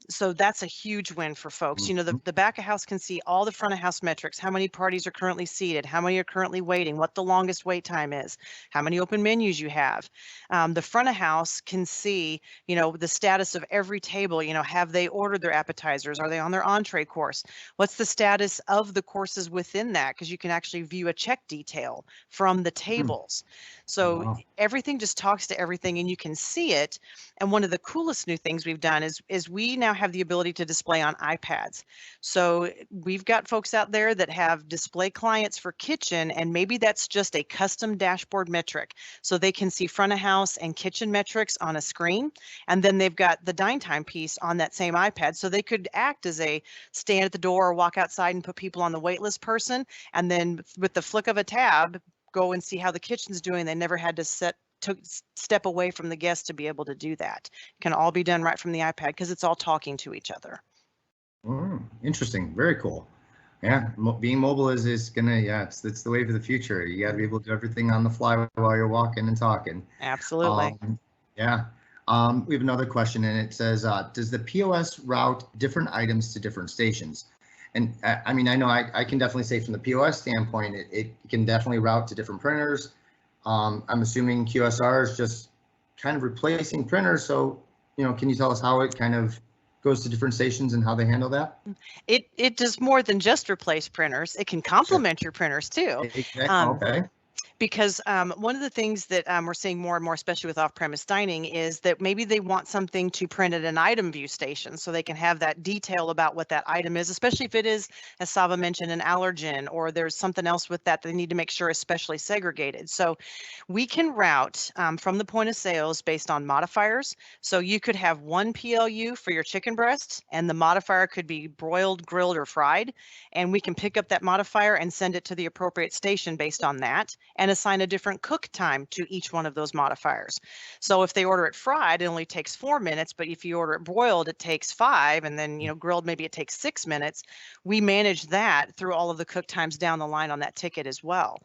So that's a huge win for folks. The back of house can see all the front of house metrics, how many parties are currently seated, how many are currently waiting, what the longest wait time is, how many open menus you have. The front of house can see, the status of every table, have they ordered their appetizers? Are they on their entree course? What's the status of the courses within that? Because you can actually view a check detail from the tables. So everything just talks to everything, and you can see it. And one of the coolest new things we've done is we now have the ability to display on iPads. So we've got folks out there that have display clients for kitchen, and maybe that's just a custom dashboard metric. So they can see front of house and kitchen metrics on a screen, and then they've got the DineTime piece on that same iPad. So they could act as a stand at the door or walk outside and put people on the wait list person, and then with the flick of a tab, go and see how the kitchen's doing. They never had to step away from the guest to be able to do that. It can all be done right from the iPad because it's all talking to each other. Interesting. Very cool. Yeah, being mobile is gonna, yeah, it's the way for the future. You got to be able to do everything on the fly while you're walking and talking. Absolutely. Yeah. We have another question, and it says, does the POS route different items to different stations? And I mean, I know I can definitely say from the POS standpoint, it can definitely route to different printers. I'm assuming QSR is just kind of replacing printers. So, can you tell us how it kind of goes to different stations and how they handle that? It does more than just replace printers. It can complement your printers too. Okay. Because one of the things that we're seeing more and more, especially with off-premise dining, is that maybe they want something to print at an item view station so they can have that detail about what that item is, especially if it is, as Sava mentioned, an allergen, or there's something else with that they need to make sure is specially segregated. So we can route from the point of sales based on modifiers. So you could have one PLU for your chicken breasts, and the modifier could be broiled, grilled, or fried. And we can pick up that modifier and send it to the appropriate station based on that, and assign a different cook time to each one of those modifiers. So if they order it fried, it only takes 4 minutes, but if you order it broiled, it takes 5, and then grilled, maybe it takes 6 minutes. We manage that through all of the cook times down the line on that ticket as well.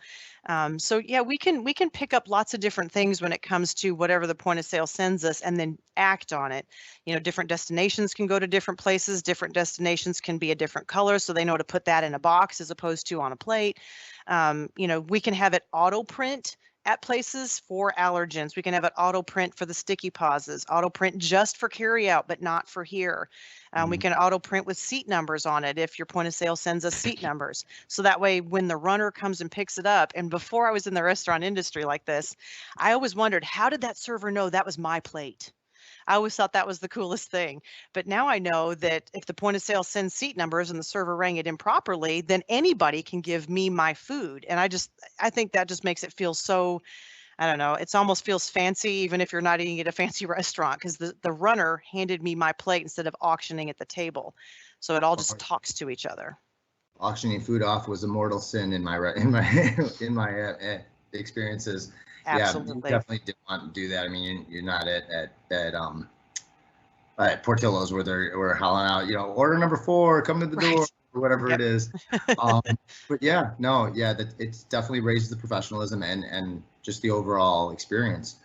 So yeah, we can pick up lots of different things when it comes to whatever the point of sale sends us, and then act on it. Different destinations can go to different places. Different destinations can be a different color, so they know to put that in a box as opposed to on a plate. We can have it auto print at places for allergens. We can have it auto print for the sticky pauses, auto print just for carry out, but not for here. We can auto print with seat numbers on it if your point of sale sends us seat numbers. So that way, when the runner comes and picks it up, and before I was in the restaurant industry like this, I always wondered, how did that server know that was my plate? I always thought that was the coolest thing. But now I know that if the point of sale sends seat numbers and the server rang it improperly, then anybody can give me my food. And I think that just makes it feel so, I don't know, it almost feels fancy, even if you're not eating at a fancy restaurant, because the runner handed me my plate instead of auctioning at the table. So it all just talks to each other. Auctioning food off was a mortal sin in my experiences. Absolutely. Yeah, you definitely didn't want to do that. I mean, you're not at Portillo's where we're howling out, order number 4, come to the door, or whatever it is. But yeah, that it's definitely raises the professionalism and just the overall experience.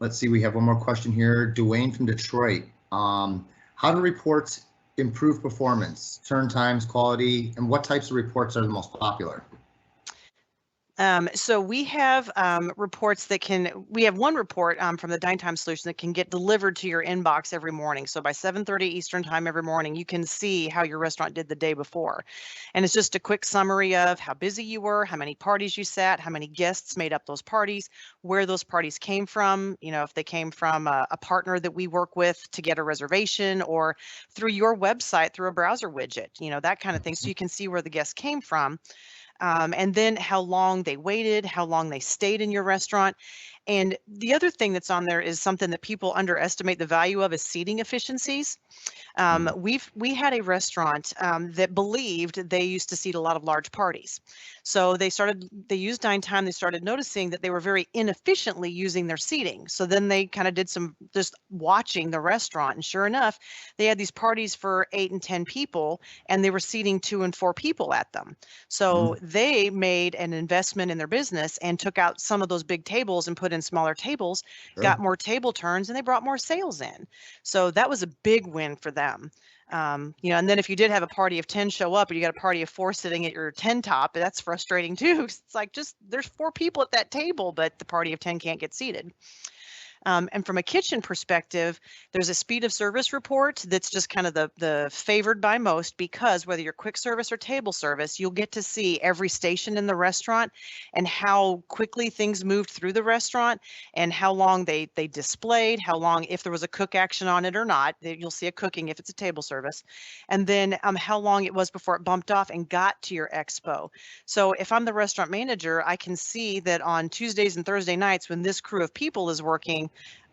Let's see, we have one more question here. Dwayne from Detroit. How do reports improve performance, turn times, quality, and what types of reports are the most popular? So we have reports we have one report from the DineTime solution that can get delivered to your inbox every morning. So by 7:30 Eastern time every morning, you can see how your restaurant did the day before. And it's just a quick summary of how busy you were, how many parties you sat, how many guests made up those parties, where those parties came from, if they came from a partner that we work with to get a reservation, or through your website, through a browser widget, that kind of thing. So you can see where the guests came from. And then how long they waited, how long they stayed in your restaurant. And the other thing that's on there is something that people underestimate the value of, is seating efficiencies. We had a restaurant that believed they used to seat a lot of large parties. So they used DineTime. They started noticing that they were very inefficiently using their seating. So then they kind of did some just watching the restaurant. And sure enough, they had these parties for 8 and 10 people, and they were seating 2 and 4 people at them. So they made an investment in their business and took out some of those big tables and put in smaller tables, got more table turns, and they brought more sales in. So that was a big win for them. And then if you did have a party of 10 show up and you got a party of 4 sitting at your 10 top, that's frustrating too. It's like, there's 4 people at that table, but the party of 10 can't get seated. And from a kitchen perspective, there's a speed of service report that's just kind of the favored by most, because whether you're quick service or table service, you'll get to see every station in the restaurant and how quickly things moved through the restaurant, and how long they displayed, how long, if there was a cook action on it or not. You'll see a cooking if it's a table service, and then how long it was before it bumped off and got to your expo. So if I'm the restaurant manager, I can see that on Tuesdays and Thursday nights, when this crew of people is working,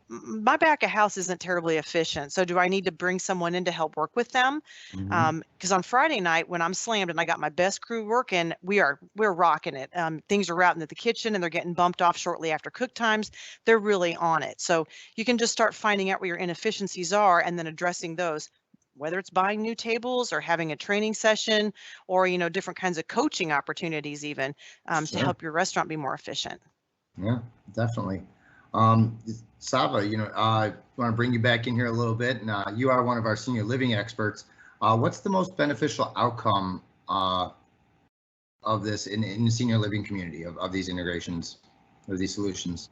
my back of house isn't terribly efficient. So do I need to bring someone in to help work with them? Because on Friday night, when I'm slammed and I got my best crew working, we're rocking it. Things are routing at the kitchen and they're getting bumped off shortly after cook times. They're really on it. So you can just start finding out where your inefficiencies are and then addressing those. whether it's buying new tables or having a training session, or different kinds of coaching opportunities even to help your restaurant be more efficient. Yeah, definitely. Sava, I want to bring you back in here a little bit, and you are one of our senior living experts. What's the most beneficial outcome of this in the senior living community of these integrations, of these solutions?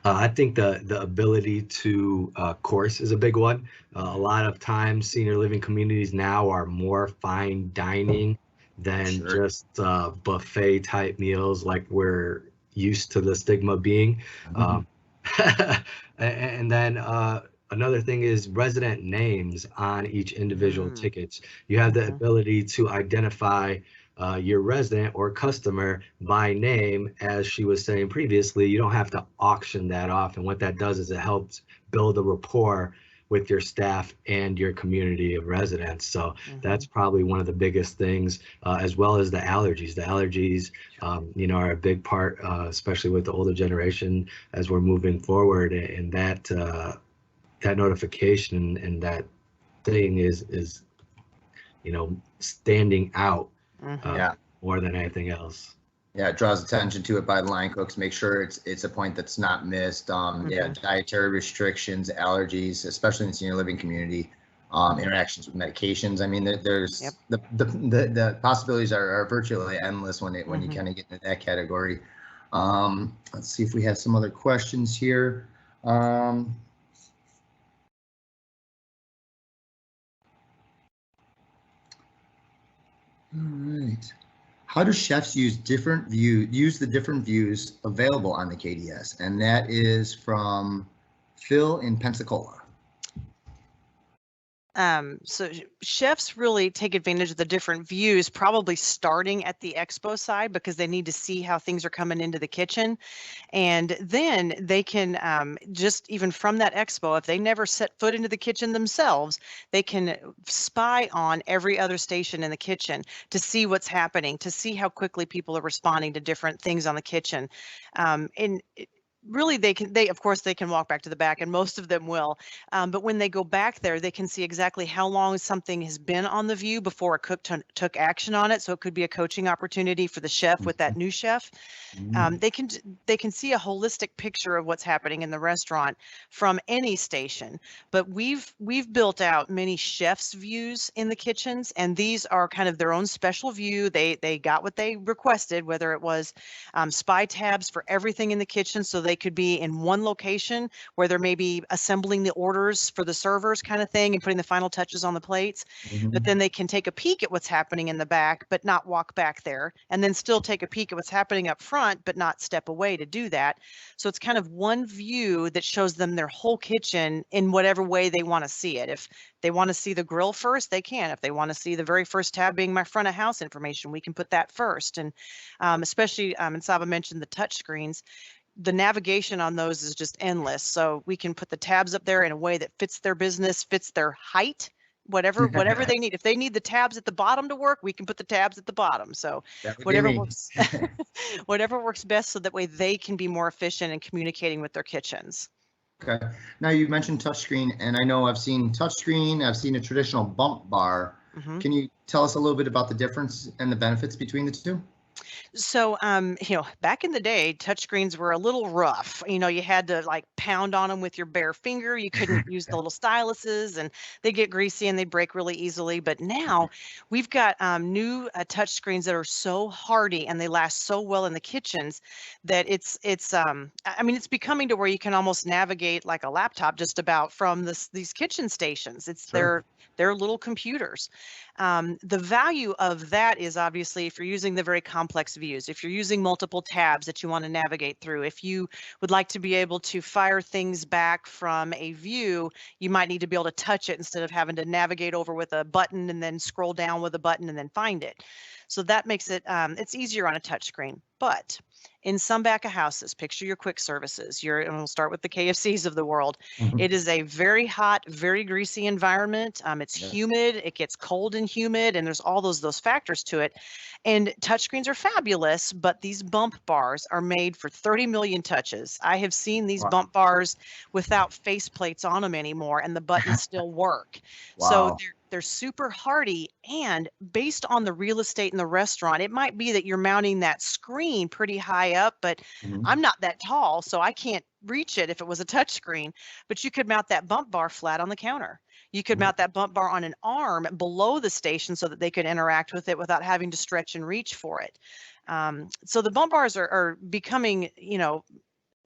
I think the ability to course is a big one. A lot of times senior living communities now are more fine dining than just buffet type meals like we're used to the stigma being. And then another thing is resident names on each individual tickets. You have the ability to identify your resident or customer by name. As she was saying previously, you don't have to auction that off. And what that does is it helps build a rapport with your staff and your community of residents. So that's probably one of the biggest things, as well as the allergies. The allergies, are a big part, especially with the older generation as we're moving forward. And that notification and that thing is standing out more than anything else. Yeah, it draws attention to it by the line cooks. Make sure it's a point that's not missed. Yeah, dietary restrictions, allergies, especially in the senior living community, interactions with medications. I mean, there's the possibilities are virtually endless when you kind of get into that category. Let's see if we have some other questions here. All right. How do chefs use the different views available on the KDS? And that is from Phil in Pensacola. So chefs really take advantage of the different views, probably starting at the expo side, because they need to see how things are coming into the kitchen. And then they can just even from that expo, if they never set foot into the kitchen themselves, they can spy on every other station in the kitchen to see what's happening, to see how quickly people are responding to different things on the kitchen. Really, they of course they can walk back to the back, and most of them will, but when they go back there, they can see exactly how long something has been on the view before a cook took action on it. So it could be a coaching opportunity for the chef with that new chef. They can see a holistic picture of what's happening in the restaurant from any station. But we've built out many chefs' views in the kitchens, and these are kind of their own special view. They got what they requested, whether it was spy tabs for everything in the kitchen, so they could be in one location where they're maybe assembling the orders for the servers kind of thing and putting the final touches on the plates. But then they can take a peek at what's happening in the back, but not walk back there, and then still take a peek at what's happening up front, but not step away to do that. So it's kind of one view that shows them their whole kitchen in whatever way they want to see it. If they want to see the grill first, they can. If they want to see the very first tab being my front of house information, we can put that first. And especially, and Saba mentioned the touch screens, the navigation on those is just endless. So we can put the tabs up there in a way that fits their business, fits their height, whatever they need. If they need the tabs at the bottom to work, we can put the tabs at the bottom. So whatever works, whatever works best, so that way they can be more efficient in communicating with their kitchens. Okay. Now you mentioned touchscreen, and I know I've seen touchscreen. I've seen a traditional bump bar. Can you tell us a little bit about the difference and the benefits between the two? So, back in the day, touchscreens were a little rough. You had to like pound on them with your bare finger. You couldn't use the little styluses, and they get greasy and they break really easily. But now we've got new touchscreens that are so hardy and they last so well in the kitchens that it's becoming to where you can almost navigate like a laptop just about from these kitchen stations. It's their little computers. The value of that is obviously if you're using the very complex views, if you're using multiple tabs that you want to navigate through, if you would like to be able to fire things back from a view, you might need to be able to touch it instead of having to navigate over with a button and then scroll down with a button and then find it. So that makes it, it's easier on a touchscreen. But in some back of houses, picture your quick services, and we'll start with the KFCs of the world. Mhm. It is a very hot, very greasy environment. It's Yeah. humid, it gets cold and humid, and there's all those factors to it. And touchscreens are fabulous, but these bump bars are made for 30 million touches. I have seen these Wow. bump bars without faceplates on them anymore, and the buttons still work. So Wow. they're super hardy, and based on the real estate in the restaurant, it might be that you're mounting that screen pretty high up, but Mhm. I'm not that tall, so I can't reach it if it was a touch screen. But you could mount that bump bar flat on the counter. You could Mhm. mount that bump bar on an arm below the station so that they could interact with it without having to stretch and reach for it. So the bump bars are becoming,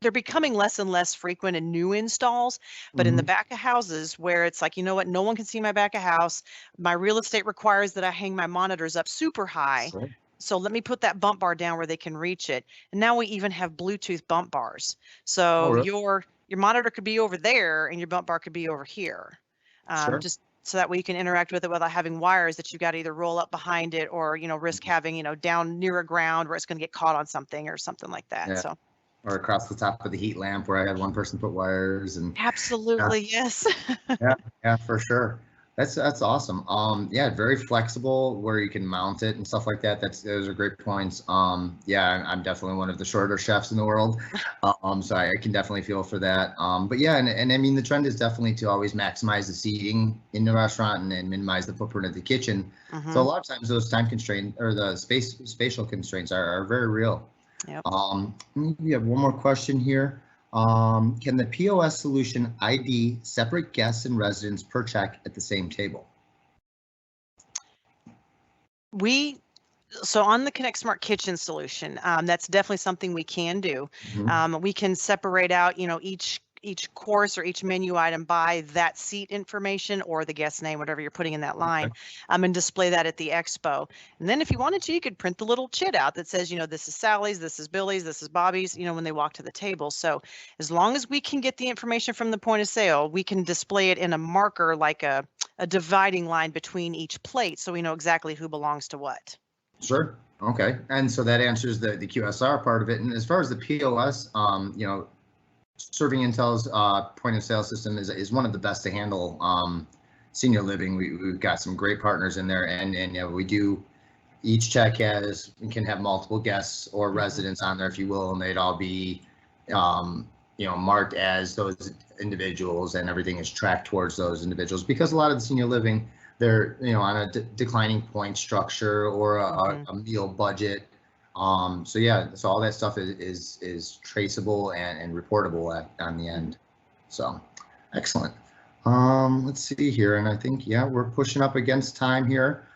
they're becoming less and less frequent in new installs, but in the Mhm. back of houses where it's like, you know what, no one can see my back of house. My real estate requires that I hang my monitors up super high. Sure. So let me put that bump bar down where they can reach it. And now we even have Bluetooth bump bars. So really? your monitor could be over there and your bump bar could be over here. Sure. Just so that way you can interact with it without having wires that you got to either roll up behind it or, risk having, down near a ground where it's going to get caught on something or something like that. Yeah. So Or across the top of the heat lamp where I had one person put wires and absolutely, yes. yeah, for sure. That's awesome. Yeah, very flexible where you can mount it and stuff like that. Those are great points. Yeah, I'm definitely one of the shorter chefs in the world. So I can definitely feel for that. But yeah, and I mean the trend is definitely to always maximize the seating in the restaurant and minimize the footprint of the kitchen. So a lot of times those time constraints or the spatial constraints are very real. Yep. We have one more question here. Can the POS solution ID separate guests and residents per check at the same table? So on the Connect Smart Kitchen solution, that's definitely something we can do. Mhm. We can separate out, each course or each menu item by that seat information or the guest name, whatever you're putting in that line, and display that at the expo. And then if you wanted to, you could print the little chit out that says, this is Sally's, this is Billy's, this is Bobby's, when they walk to the table. So as long as we can get the information from the point of sale, we can display it in a marker like a dividing line between each plate so we know exactly who belongs to what. Sure. Okay. And so that answers the QSR part of it. And as far as the POS, ServingIntel's point of sale system is one of the best to handle senior living. We've got some great partners in there, and we do. Each check can have multiple guests or residents on there, if you will, and they'd all be marked as those individuals, and everything is tracked towards those individuals, because a lot of the senior living, they're on a declining point structure or a meal budget. So yeah, so all that stuff is traceable and reportable on the end. So excellent. Let's see here, and I think we're pushing up against time here.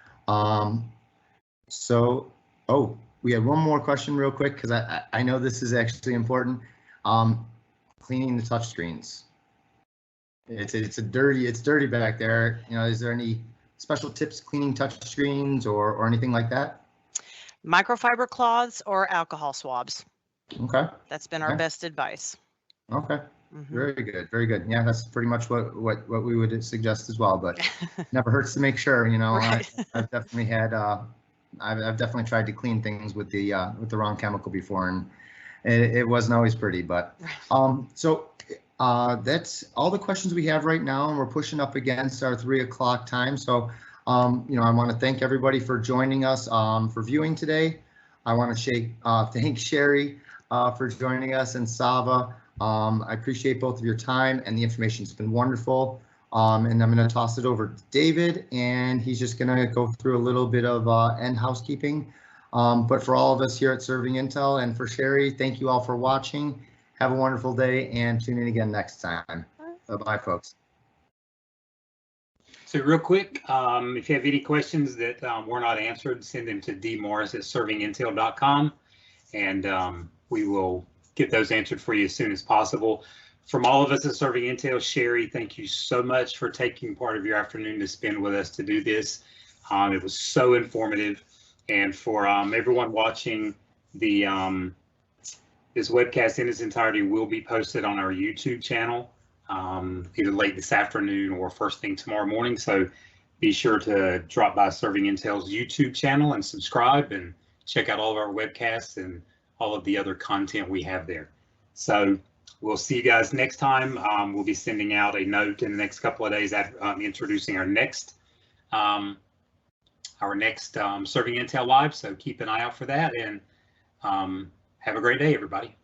So we have one more question real quick, because I know this is actually important. Cleaning the touch screens. It's dirty back there. Is there any special tips cleaning touch screens or anything like that? Microfiber cloths or alcohol swabs. Okay. That's been our best advice. Okay. Very good. Very good. Yeah, that's pretty much what we would suggest as well, but never hurts to make sure, Right. I've definitely had I've definitely tried to clean things with the wrong chemical before, and it wasn't always pretty, but so that's all the questions we have right now, and we're pushing up against our 3 o'clock time. So I want to thank everybody for joining us for viewing today. I want to thank Shari for joining us, and Sava. I appreciate both of your time, and the information's been wonderful. And I'm going to toss it over to David, and he's just going to go through a little bit of end housekeeping. But for all of us here at ServingIntel and for Shari, thank you all for watching. Have a wonderful day, and tune in again next time. Bye-bye, folks. So real quick, if you have any questions that were not answered, send them to dmorris@servingintel.com, and we will get those answered for you as soon as possible. From all of us at ServingIntel, Shari, thank you so much for taking part of your afternoon to spend with us to do this. It was so informative. And for everyone watching, this webcast in its entirety will be posted on our YouTube channel, either late this afternoon or first thing tomorrow morning. So be sure to drop by Serving Intel's YouTube channel and subscribe and check out all of our webcasts and all of the other content we have there. So we'll see you guys next time. We'll be sending out a note in the next couple of days after introducing our next Serving Intel Live. So keep an eye out for that, and have a great day, everybody.